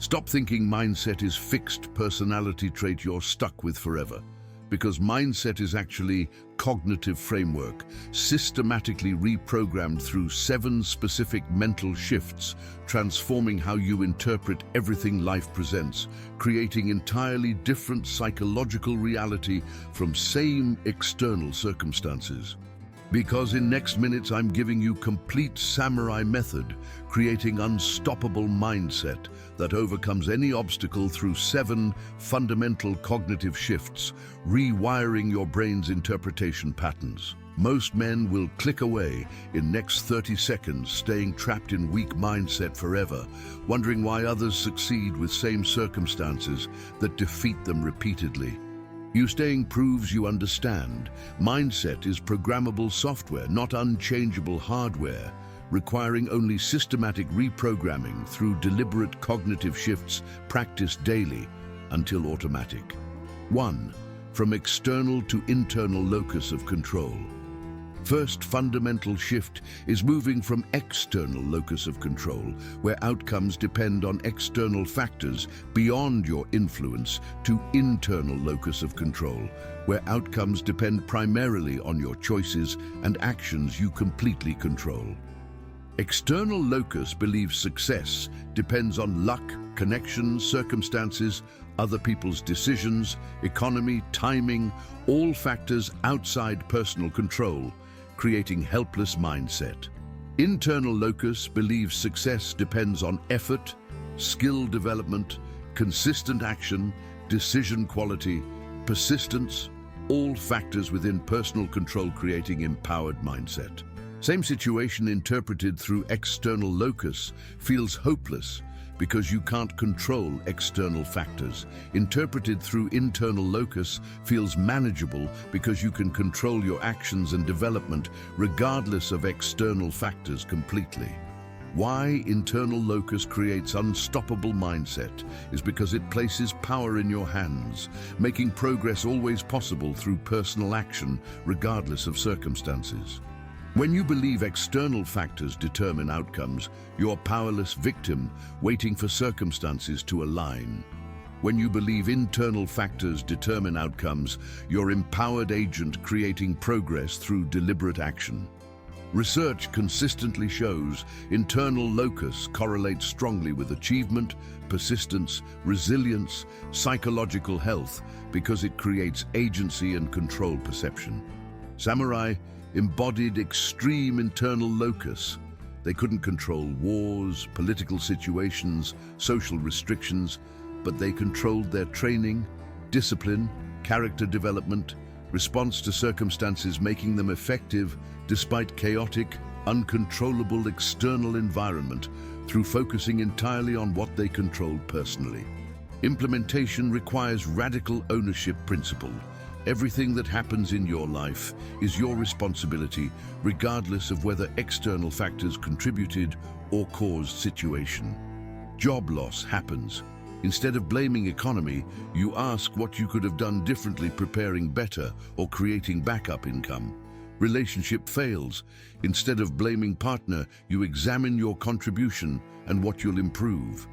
Stop thinking mindset is fixed personality trait you're stuck with forever, because mindset is actually cognitive framework, systematically reprogrammed through 7 specific mental shifts, transforming how you interpret everything life presents, creating entirely different psychological reality from same external circumstances. Because in next minutes I'm giving you complete samurai method, creating unstoppable mindset that overcomes any obstacle through 7 fundamental cognitive shifts, rewiring your brain's interpretation patterns. Most men will click away in next 30 seconds, staying trapped in weak mindset forever, wondering why others succeed with same circumstances that defeat them repeatedly. You staying proves you understand. Mindset is programmable software, not unchangeable hardware, requiring only systematic reprogramming through deliberate cognitive shifts practiced daily until automatic. 1. From external to internal locus of control. First fundamental shift is moving from external locus of control, where outcomes depend on external factors beyond your influence, to internal locus of control, where outcomes depend primarily on your choices and actions you completely control. External locus believes success depends on luck, connections, circumstances, other people's decisions, economy, timing, all factors outside personal control, creating helpless mindset. Internal locus believes success depends on effort, skill development, consistent action, decision quality, persistence, all factors within personal control, creating empowered mindset. Same situation interpreted through external locus feels hopeless because you can't control external factors. Interpreted through internal locus feels manageable because you can control your actions and development regardless of external factors completely. Why internal locus creates unstoppable mindset is because it places power in your hands, making progress always possible through personal action regardless of circumstances. When you believe external factors determine outcomes, you're a powerless victim waiting for circumstances to align. When you believe internal factors determine outcomes, you're empowered agent creating progress through deliberate action. Research consistently shows internal locus correlates strongly with achievement, persistence, resilience, psychological health, because it creates agency and control perception. Samurai embodied extreme internal locus. They couldn't control wars, political situations, social restrictions, but they controlled their training, discipline, character development, response to circumstances, making them effective despite chaotic, uncontrollable external environment through focusing entirely on what they controlled personally. Implementation requires radical ownership principle. Everything that happens in your life is your responsibility, regardless of whether external factors contributed or caused situation. Job loss happens. Instead of blaming economy, you ask what you could have done differently, preparing better or creating backup income. Relationship fails. Instead of blaming partner, you examine your contribution and what you'll improve.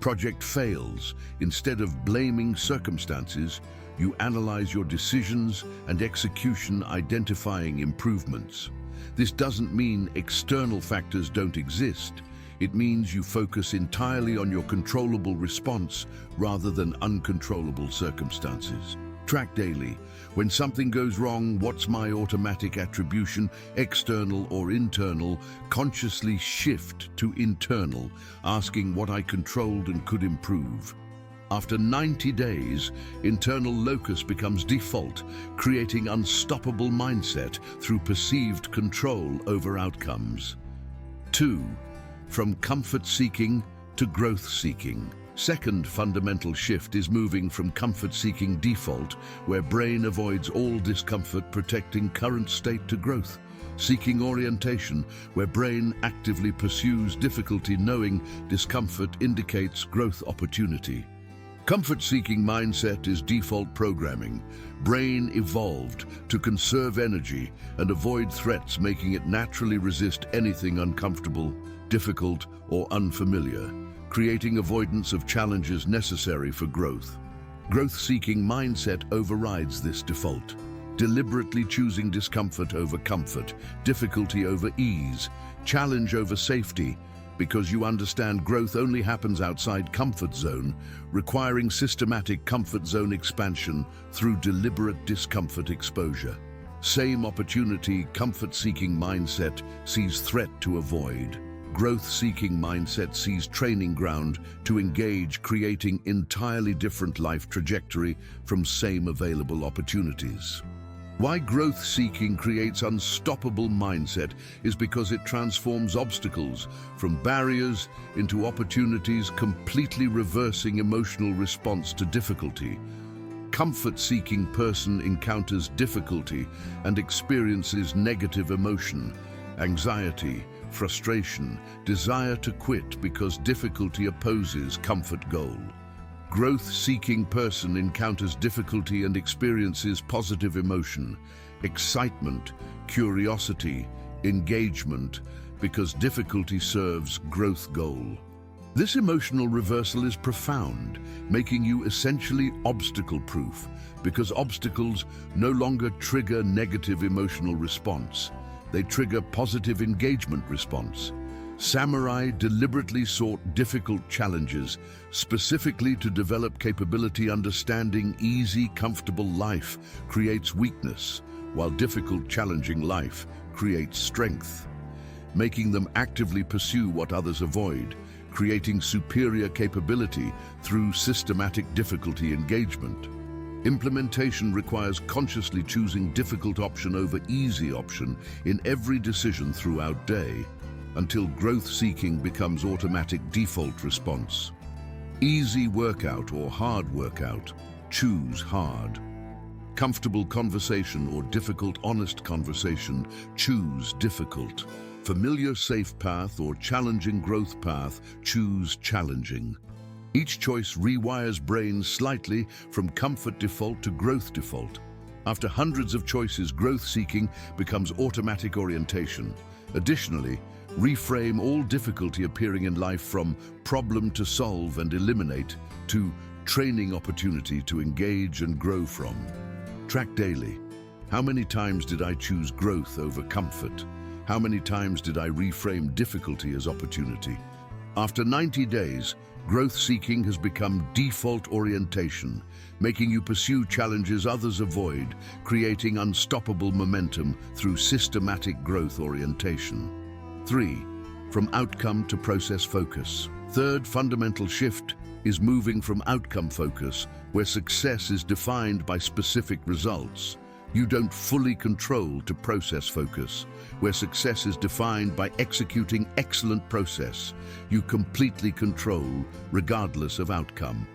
Project fails. Instead of blaming circumstances, you analyze your decisions and execution, identifying improvements. This doesn't mean external factors don't exist. It means you focus entirely on your controllable response rather than uncontrollable circumstances. Track daily. When something goes wrong, what's my automatic attribution, external or internal? Consciously shift to internal, asking what I controlled and could improve. After 90 days, internal locus becomes default, creating unstoppable mindset through perceived control over outcomes. 2. From comfort-seeking to growth-seeking. Second fundamental shift is moving from comfort-seeking default, where brain avoids all discomfort, protecting current state, to growth seeking orientation, where brain actively pursues difficulty, knowing discomfort indicates growth opportunity. Comfort-seeking mindset is default programming. Brain evolved to conserve energy and avoid threats, making it naturally resist anything uncomfortable, difficult, or unfamiliar, creating avoidance of challenges necessary for growth. Growth-seeking mindset overrides this default, deliberately choosing discomfort over comfort, difficulty over ease, challenge over safety, because you understand growth only happens outside comfort zone, requiring systematic comfort zone expansion through deliberate discomfort exposure. Same opportunity, comfort-seeking mindset sees threat to avoid. Growth-seeking mindset sees training ground to engage, creating entirely different life trajectory from same available opportunities. Why growth-seeking creates unstoppable mindset is because it transforms obstacles from barriers into opportunities, completely reversing emotional response to difficulty. Comfort-seeking person encounters difficulty and experiences negative emotion, anxiety, frustration, desire to quit because difficulty opposes comfort goal. Growth-seeking person encounters difficulty and experiences positive emotion, excitement, curiosity, engagement, because difficulty serves growth goal. This emotional reversal is profound, making you essentially obstacle-proof, because obstacles no longer trigger negative emotional response. They trigger positive engagement response. Samurai deliberately sought difficult challenges, specifically to develop capability. Understanding easy, comfortable life creates weakness, while difficult, challenging life creates strength, making them actively pursue what others avoid, creating superior capability through systematic difficulty engagement. Implementation requires consciously choosing difficult option over easy option in every decision throughout day, until growth-seeking becomes automatic default response. Easy workout or hard workout, choose hard. Comfortable conversation or difficult, honest conversation, choose difficult. Familiar, safe path or challenging growth path, choose challenging. Each choice rewires brain slightly from comfort default to growth default. After hundreds of choices, growth-seeking becomes automatic orientation. Additionally, reframe all difficulty appearing in life from problem to solve and eliminate to training opportunity to engage and grow from. Track daily. How many times did I choose growth over comfort? How many times did I reframe difficulty as opportunity? After 90 days, growth-seeking has become default orientation, making you pursue challenges others avoid, creating unstoppable momentum through systematic growth orientation. 3. From outcome to process focus. Third fundamental shift is moving from outcome focus, where success is defined by specific results. You don't fully control, to process focus, where success is defined by executing excellent process. You completely control, regardless of outcome.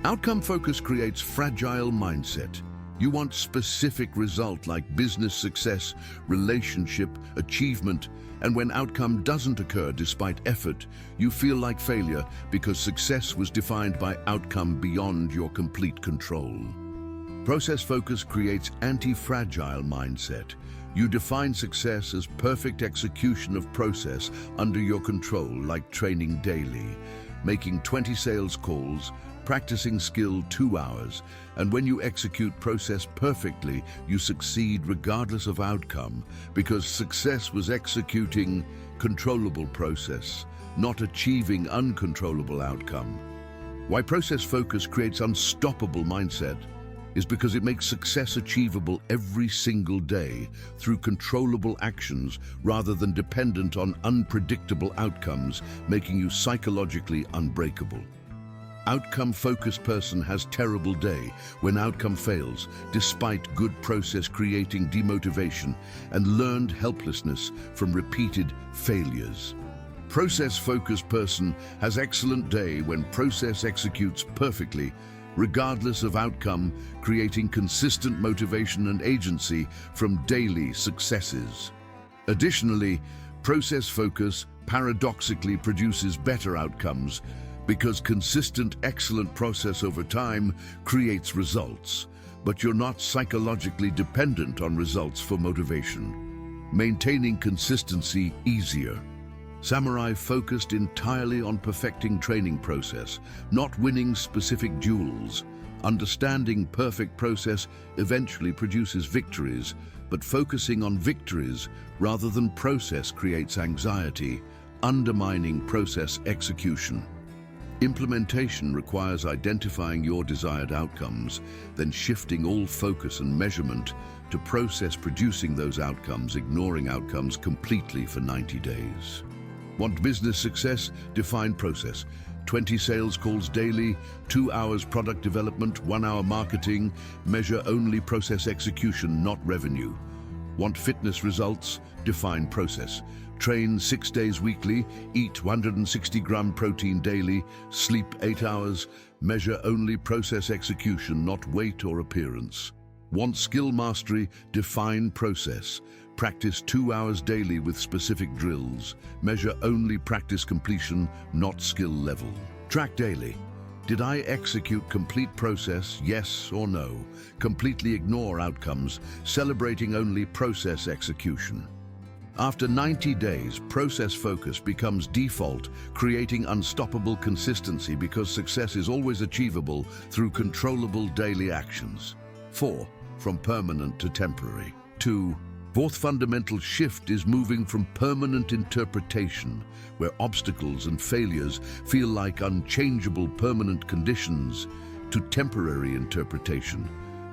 Outcome focus creates fragile mindset. You want specific result like business success, relationship, achievement, and when outcome doesn't occur despite effort, you feel like failure because success was defined by outcome beyond your complete control. Process focus creates anti-fragile mindset. You define success as perfect execution of process under your control, like training daily, making 20 sales calls, practicing skill 2 hours, and when you execute process perfectly, you succeed regardless of outcome, because success was executing controllable process, not achieving uncontrollable outcome. Why process focus creates unstoppable mindset is because it makes success achievable every single day through controllable actions rather than dependent on unpredictable outcomes, making you psychologically unbreakable. Outcome-focused person has terrible day when outcome fails, despite good process, creating demotivation and learned helplessness from repeated failures. Process-focused person has excellent day when process executes perfectly, regardless of outcome, creating consistent motivation and agency from daily successes. Additionally, process focus paradoxically produces better outcomes because consistent, excellent process over time creates results, but you're not psychologically dependent on results for motivation, maintaining consistency easier. Samurai focused entirely on perfecting training process, not winning specific duels. Understanding perfect process eventually produces victories, but focusing on victories rather than process creates anxiety, undermining process execution. Implementation requires identifying your desired outcomes, then shifting all focus and measurement to process producing those outcomes, ignoring outcomes completely for 90 days. Want business success? Define process. 20 sales calls daily, 2 hours product development, 1 hour marketing. Measure only process execution, not revenue. Want fitness results? Define process. Train 6 days weekly, eat 160-gram protein daily, sleep 8 hours. Measure only process execution, not weight or appearance. Want skill mastery? Define process. Practice 2 hours daily with specific drills. Measure only practice completion, not skill level. Track daily. Did I execute complete process, yes or no? Completely ignore outcomes, celebrating only process execution. After 90 days, process focus becomes default, creating unstoppable consistency because success is always achievable through controllable daily actions. 4. From permanent to temporary. 2. Fourth fundamental shift is moving from permanent interpretation, where obstacles and failures feel like unchangeable permanent conditions, to temporary interpretation,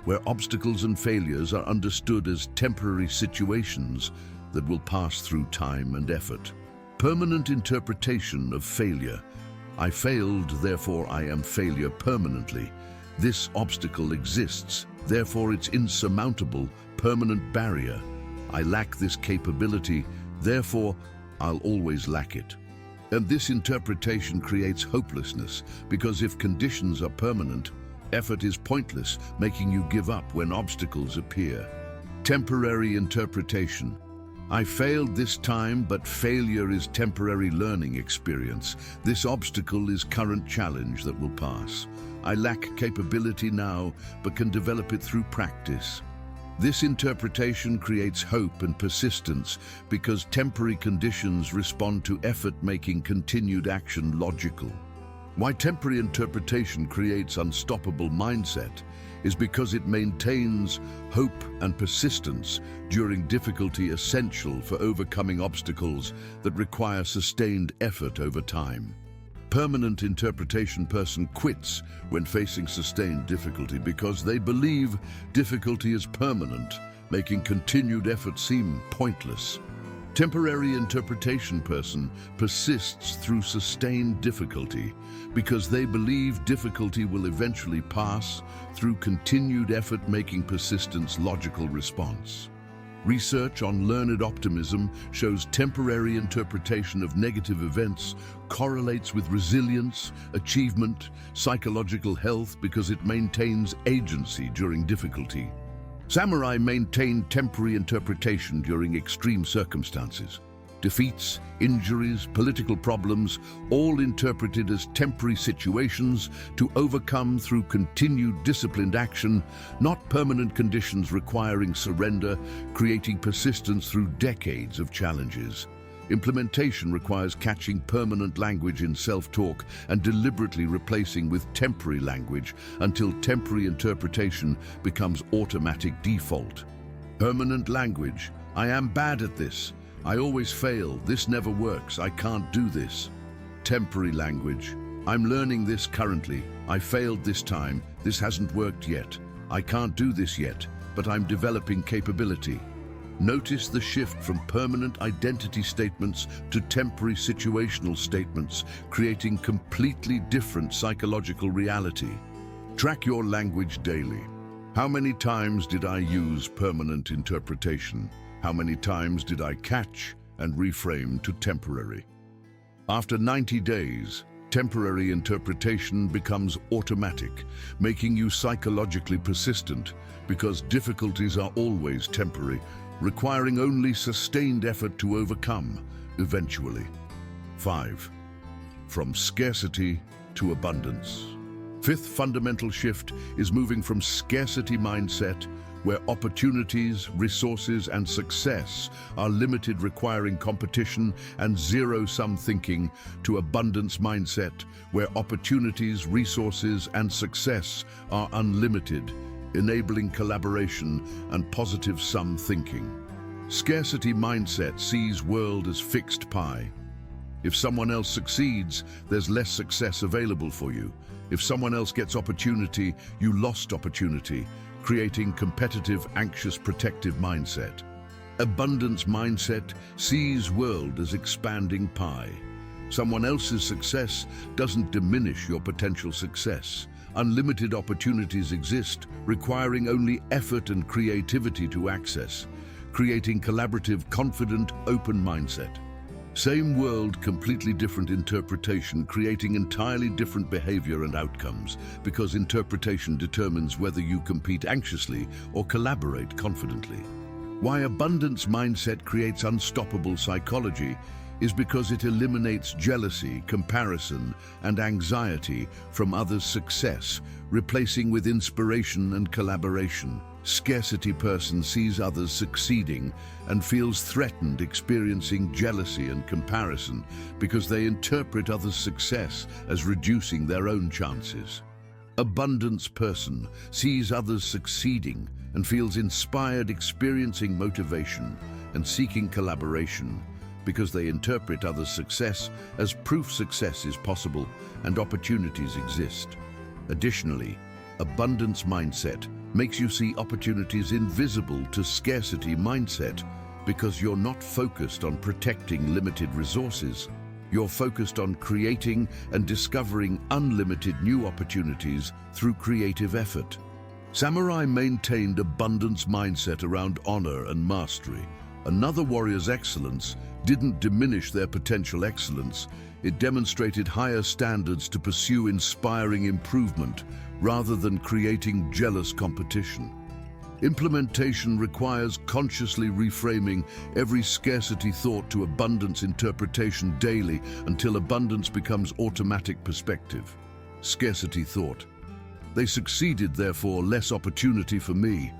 where obstacles and failures are understood as temporary situations that will pass through time and effort. Permanent interpretation of failure. I failed, therefore I am failure permanently. This obstacle exists, therefore it's insurmountable, permanent barrier. I lack this capability, therefore I'll always lack it. And this interpretation creates hopelessness, because if conditions are permanent, effort is pointless, making you give up when obstacles appear. Temporary interpretation. I failed this time, but failure is temporary learning experience. This obstacle is current challenge that will pass. I lack capability now, but can develop it through practice. This interpretation creates hope and persistence because temporary conditions respond to effort, making continued action logical. Why temporary interpretation creates unstoppable mindset is because it maintains hope and persistence during difficulty, essential for overcoming obstacles that require sustained effort over time. Permanent interpretation person quits when facing sustained difficulty because they believe difficulty is permanent, making continued effort seem pointless. Temporary interpretation person persists through sustained difficulty because they believe difficulty will eventually pass through continued effort, making persistence logical response. Research on learned optimism shows temporary interpretation of negative events correlates with resilience, achievement, psychological health because it maintains agency during difficulty. Samurai maintained temporary interpretation during extreme circumstances. Defeats, injuries, political problems, all interpreted as temporary situations to overcome through continued disciplined action, not permanent conditions requiring surrender, creating persistence through decades of challenges. Implementation requires catching permanent language in self-talk and deliberately replacing with temporary language until temporary interpretation becomes automatic default. Permanent language. I am bad at this. I always fail. This never works. I can't do this. Temporary language. I'm learning this currently. I failed this time. This hasn't worked yet. I can't do this yet, but I'm developing capability. Notice the shift from permanent identity statements to temporary situational statements, creating completely different psychological reality. Track your language daily. How many times did I use permanent interpretation? How many times did I catch and reframe to temporary? After 90 days, temporary interpretation becomes automatic, making you psychologically persistent because difficulties are always temporary, requiring only sustained effort to overcome, eventually. 5. From scarcity to abundance. Fifth fundamental shift is moving from scarcity mindset, where opportunities, resources, and success are limited, requiring competition and zero-sum thinking, to abundance mindset, where opportunities, resources, and success are unlimited, enabling collaboration and positive sum thinking. Scarcity mindset sees world as fixed pie. If someone else succeeds, there's less success available for you. If someone else gets opportunity, you lost opportunity, creating competitive, anxious, protective mindset. Abundance mindset sees world as expanding pie. Someone else's success doesn't diminish your potential success. Unlimited opportunities exist, requiring only effort and creativity to access, creating collaborative, confident, open mindset. Same world, completely different interpretation, creating entirely different behavior and outcomes, because interpretation determines whether you compete anxiously or collaborate confidently. Why abundance mindset creates unstoppable psychology is because it eliminates jealousy, comparison, and anxiety from others' success, replacing with inspiration and collaboration. Scarcity person sees others succeeding and feels threatened, experiencing jealousy and comparison because they interpret others' success as reducing their own chances. Abundance person sees others succeeding and feels inspired, experiencing motivation and seeking collaboration because they interpret others' success as proof success is possible and opportunities exist. Additionally, abundance mindset makes you see opportunities invisible to scarcity mindset because you're not focused on protecting limited resources. You're focused on creating and discovering unlimited new opportunities through creative effort. Samurai maintained abundance mindset around honor and mastery. Another warrior's excellence didn't diminish their potential excellence. It demonstrated higher standards to pursue inspiring improvement rather than creating jealous competition. Implementation requires consciously reframing every scarcity thought to abundance interpretation daily until abundance becomes automatic perspective. Scarcity thought: they succeeded, therefore less opportunity for me.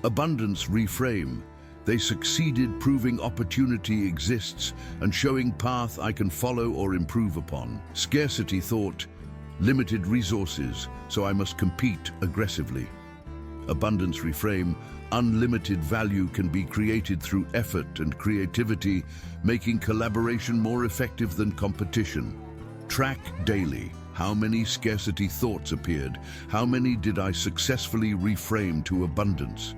Abundance reframe: they succeeded, proving opportunity exists and showing path I can follow or improve upon. Scarcity thought: limited resources, so I must compete aggressively. Abundance reframe: unlimited value can be created through effort and creativity, making collaboration more effective than competition. Track daily: how many scarcity thoughts appeared? How many did I successfully reframe to abundance?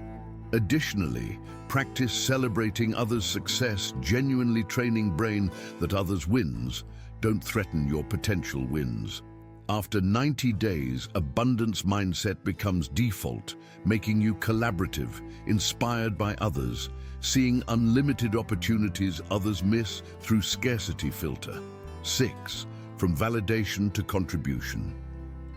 Additionally, practice celebrating others' success, genuinely training brain that others' wins don't threaten your potential wins. After 90 days, abundance mindset becomes default, making you collaborative, inspired by others, seeing unlimited opportunities others miss through scarcity filter. 6. From validation to contribution.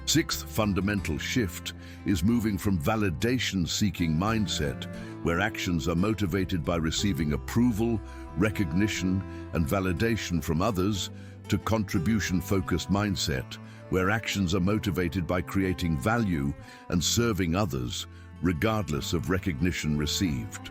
Sixth fundamental shift is moving from validation-seeking mindset, where actions are motivated by receiving approval, recognition, and validation from others, to contribution-focused mindset, where actions are motivated by creating value and serving others, regardless of recognition received.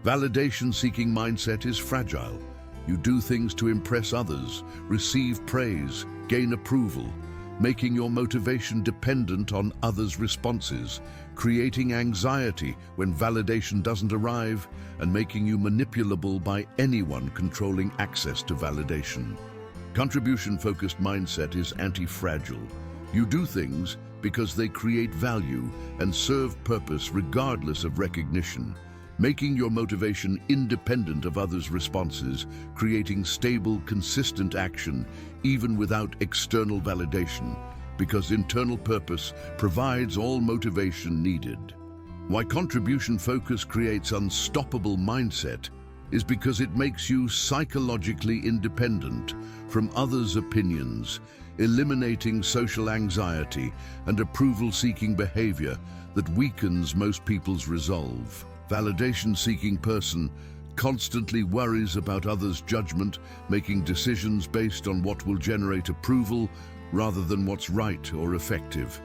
Validation-seeking mindset is fragile. You do things to impress others, receive praise, gain approval, making your motivation dependent on others' responses, creating anxiety when validation doesn't arrive, and making you manipulable by anyone controlling access to validation. Contribution-focused mindset is anti-fragile. You do things because they create value and serve purpose regardless of recognition, making your motivation independent of others' responses, creating stable, consistent action even without external validation, because internal purpose provides all motivation needed. Why contribution focus creates unstoppable mindset is because it makes you psychologically independent from others' opinions, eliminating social anxiety and approval-seeking behavior that weakens most people's resolve. Validation-seeking person constantly worries about others' judgment, making decisions based on what will generate approval rather than what's right or effective.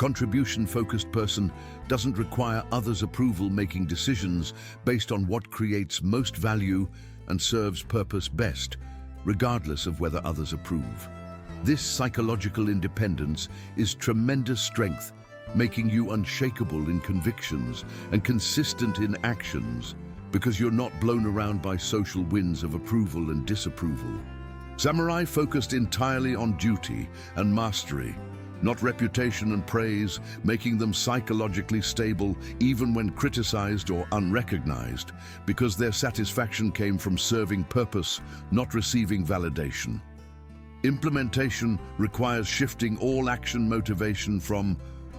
Contribution-focused person doesn't require others' approval, making decisions based on what creates most value and serves purpose best, regardless of whether others approve. This psychological independence is tremendous strength, making you unshakable in convictions and consistent in actions, because you're not blown around by social winds of approval and disapproval. Samurai focused entirely on duty and mastery, not reputation and praise, making them psychologically stable even when criticized or unrecognized, because their satisfaction came from serving purpose, not receiving validation. Implementation requires shifting all action motivation from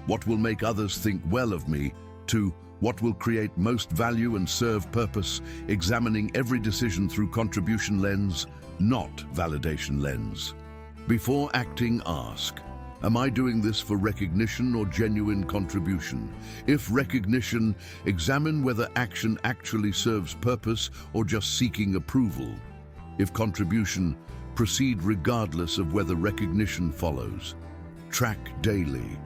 what will make others think well of me to what will create most value and serve purpose, examining every decision through contribution lens, not validation lens. Before acting, ask, am I doing this for recognition or genuine contribution? If recognition, examine whether action actually serves purpose or just seeking approval. If contribution, proceed regardless of whether recognition follows. Track daily.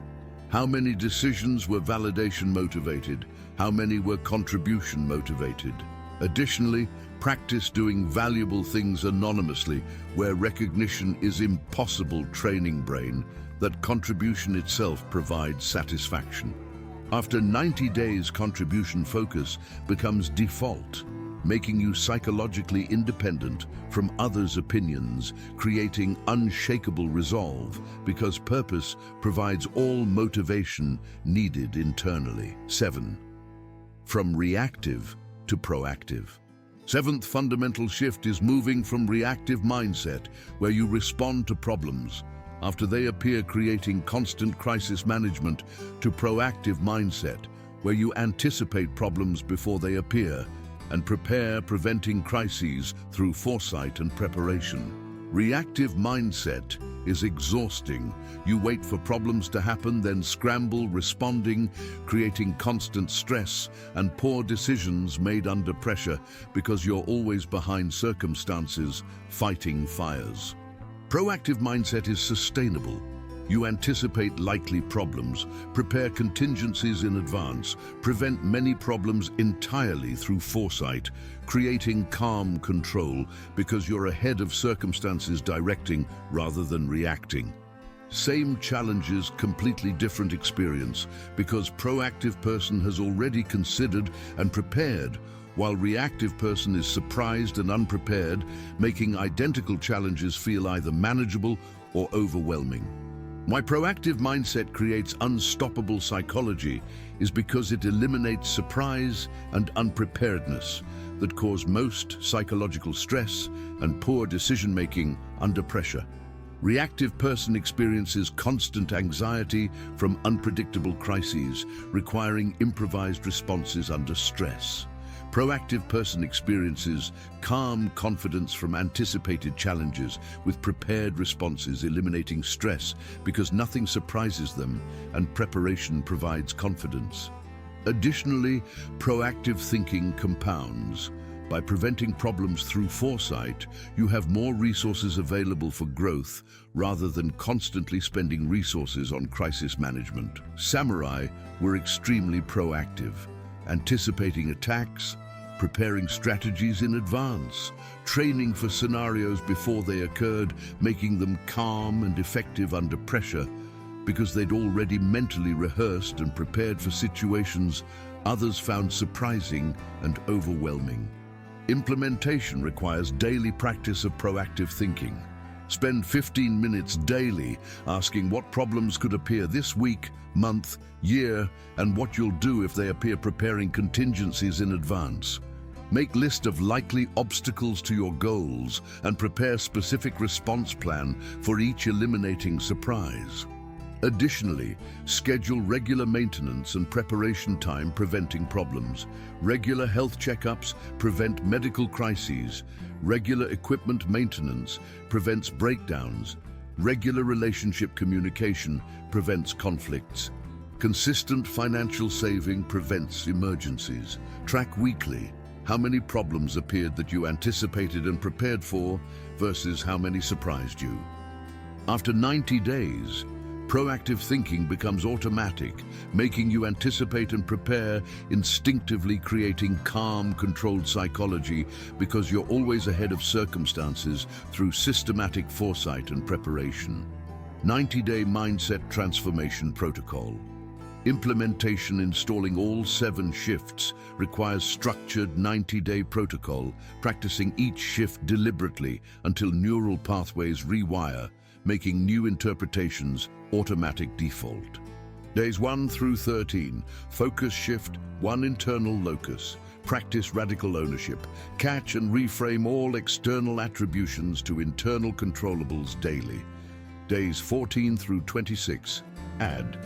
How many decisions were validation motivated? How many were contribution motivated? Additionally, practice doing valuable things anonymously where recognition is impossible, training brain that contribution itself provides satisfaction. After 90 days, contribution focus becomes default, making you psychologically independent from others' opinions, creating unshakable resolve because purpose provides all motivation needed internally. 7. From reactive to proactive. Seventh fundamental shift is moving from reactive mindset, where you respond to problems after they appear, creating constant crisis management, to proactive mindset, where you anticipate problems before they appear and prepare, preventing crises through foresight and preparation. Reactive mindset is exhausting. You wait for problems to happen, then scramble, responding, creating constant stress and poor decisions made under pressure because you're always behind circumstances, fighting fires. Proactive mindset is sustainable. You anticipate likely problems, prepare contingencies in advance, prevent many problems entirely through foresight, creating calm control because you're ahead of circumstances, directing rather than reacting. Same challenges, completely different experience, because proactive person has already considered and prepared, while reactive person is surprised and unprepared, making identical challenges feel either manageable or overwhelming. Why proactive mindset creates unstoppable psychology is because it eliminates surprise and unpreparedness that cause most psychological stress and poor decision-making under pressure. Reactive person experiences constant anxiety from unpredictable crises, requiring improvised responses under stress. Proactive person experiences calm confidence from anticipated challenges with prepared responses, eliminating stress because nothing surprises them and preparation provides confidence. Additionally, proactive thinking compounds. By preventing problems through foresight, you have more resources available for growth rather than constantly spending resources on crisis management. Samurai were extremely proactive, anticipating attacks, preparing strategies in advance, training for scenarios before they occurred, making them calm and effective under pressure because they'd already mentally rehearsed and prepared for situations others found surprising and overwhelming. Implementation requires daily practice of proactive thinking. Spend 15 minutes daily asking what problems could appear this week, month, year, and what you'll do if they appear, preparing contingencies in advance. Make list of likely obstacles to your goals and prepare specific response plan for each, eliminating surprise. Additionally, schedule regular maintenance and preparation time, preventing problems. Regular health checkups prevent medical crises. Regular equipment maintenance prevents breakdowns. Regular relationship communication prevents conflicts. Consistent financial saving prevents emergencies. Track weekly how many problems appeared that you anticipated and prepared for versus how many surprised you. After 90 days, Proactive thinking becomes automatic, making you anticipate and prepare, instinctively creating calm, controlled psychology because you're always ahead of circumstances through systematic foresight and preparation. 90-day mindset transformation protocol. Implementation installing all 7 shifts requires structured 90-day protocol, practicing each shift deliberately until neural pathways rewire, making new interpretations automatic default. Days 1 through 13, focus shift 1 internal locus, practice radical ownership, catch and reframe all external attributions to internal controllables daily. Days 14 through 26, add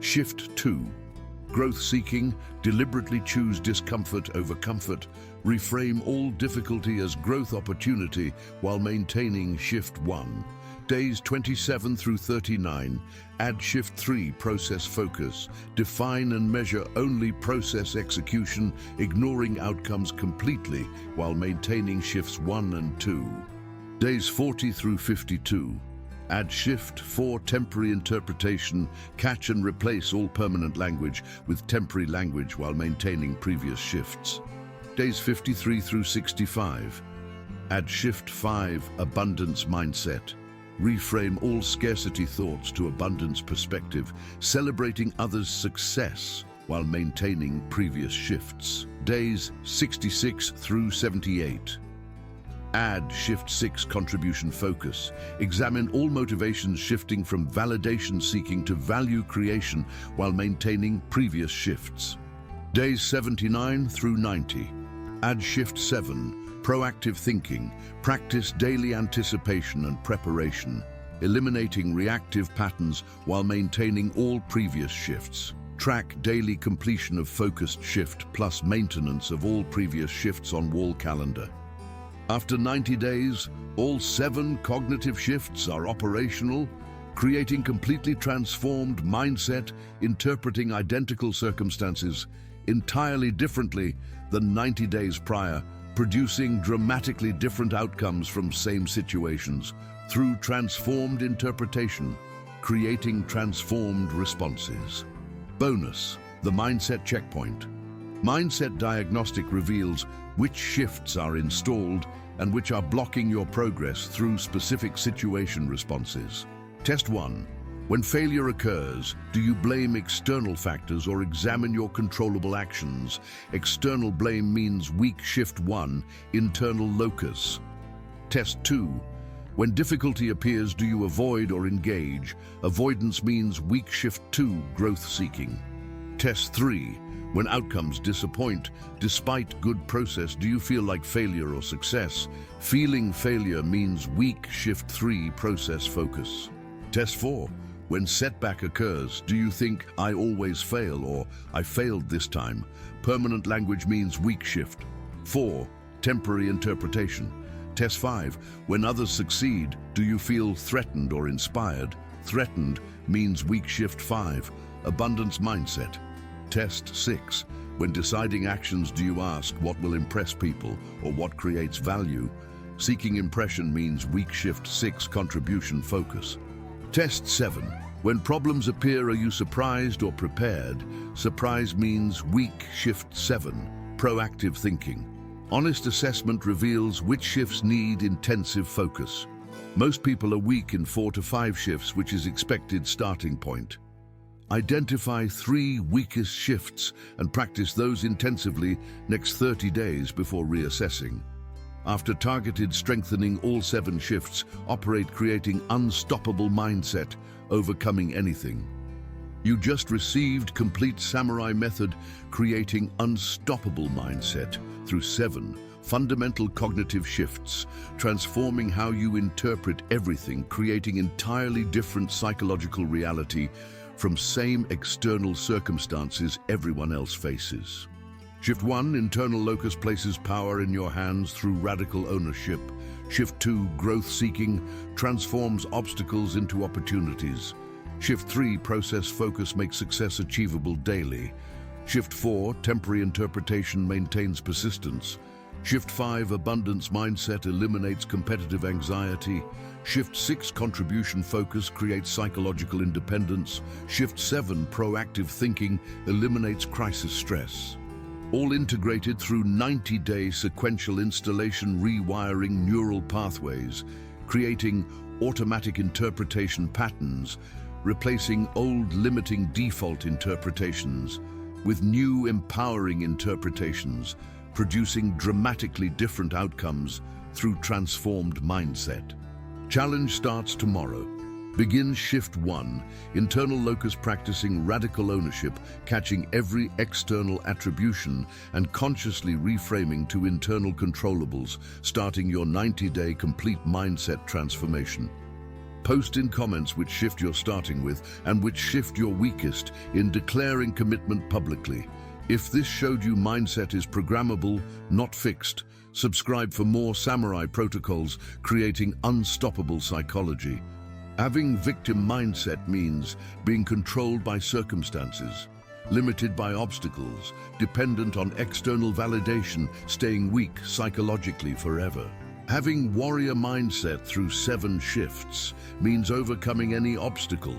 shift 2, growth seeking, deliberately choose discomfort over comfort, reframe all difficulty as growth opportunity while maintaining shift 1. Days 27 through 39, add shift 3, process focus, define and measure only process execution, ignoring outcomes completely while maintaining shifts 1 and 2. Days 40 through 52, add shift 4, temporary interpretation, catch and replace all permanent language with temporary language while maintaining previous shifts. Days 53 through 65, add shift 5, abundance mindset. Reframe all scarcity thoughts to abundance perspective, celebrating others' success while maintaining previous shifts. Days 66 through 78. Add shift 6, contribution focus. Examine all motivations shifting from validation seeking to value creation while maintaining previous shifts. Days 79 through 90. Add shift 7, proactive thinking. Practice daily anticipation and preparation, eliminating reactive patterns while maintaining all previous shifts. Track daily completion of focused shift plus maintenance of all previous shifts on wall calendar. After 90 days, all 7 cognitive shifts are operational, creating completely transformed mindset, interpreting identical circumstances entirely differently than 90 days prior, producing dramatically different outcomes from same situations through transformed interpretation, creating transformed responses. Bonus, the mindset checkpoint. Mindset diagnostic reveals which shifts are installed and which are blocking your progress through specific situation responses. Test 1. When failure occurs, do you blame external factors or examine your controllable actions? External blame means weak shift 1, internal locus. Test 2. When difficulty appears, do you avoid or engage? Avoidance means weak shift 2, growth seeking. Test 3. When outcomes disappoint, despite good process, do you feel like failure or success? Feeling failure means weak shift 3, process focus. Test 4. When setback occurs, do you think, I always fail or I failed this time? Permanent language means weak shift. 4. Temporary interpretation. Test 5. When others succeed, do you feel threatened or inspired? Threatened means weak shift 5, abundance mindset. Test 6. When deciding actions, do you ask what will impress people or what creates value? Seeking impression means weak shift 6, contribution focus. Test 7. When problems appear, are you surprised or prepared? Surprise means weak shift 7, proactive thinking. Honest assessment reveals which shifts need intensive focus. Most people are weak in 4 to 5 shifts, which is expected starting point. Identify 3 weakest shifts and practice those intensively next 30 days before reassessing. After targeted strengthening all 7 shifts, operate creating unstoppable mindset, overcoming anything. You just received complete samurai method, creating unstoppable mindset through 7 fundamental cognitive shifts, transforming how you interpret everything, creating entirely different psychological reality from same external circumstances everyone else faces. Shift 1, internal locus, places power in your hands through radical ownership. Shift 2, growth seeking, transforms obstacles into opportunities. Shift 3, process focus, makes success achievable daily. Shift 4, temporary interpretation, maintains persistence. Shift 5, abundance mindset, eliminates competitive anxiety. Shift 6, contribution focus, creates psychological independence. Shift 7, proactive thinking, eliminates crisis stress. All integrated through 90-day sequential installation, rewiring neural pathways, creating automatic interpretation patterns, replacing old limiting default interpretations with new empowering interpretations, producing dramatically different outcomes through transformed mindset. Challenge starts tomorrow. Begin Shift 1, internal locus, practicing radical ownership, catching every external attribution and consciously reframing to internal controllables, starting your 90-day complete mindset transformation. Post in comments which shift you're starting with and which shift you're weakest in declaring commitment publicly. If this showed you mindset is programmable, not fixed, subscribe for more samurai protocols creating unstoppable psychology. Having victim mindset means being controlled by circumstances, limited by obstacles, dependent on external validation, staying weak psychologically forever. Having warrior mindset through 7 shifts means overcoming any obstacle,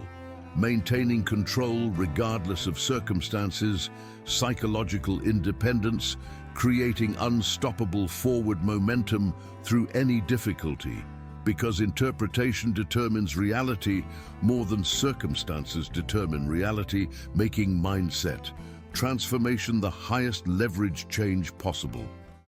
maintaining control regardless of circumstances, psychological independence, creating unstoppable forward momentum through any difficulty, because interpretation determines reality more than circumstances determine reality, making mindset transformation the highest leverage change possible.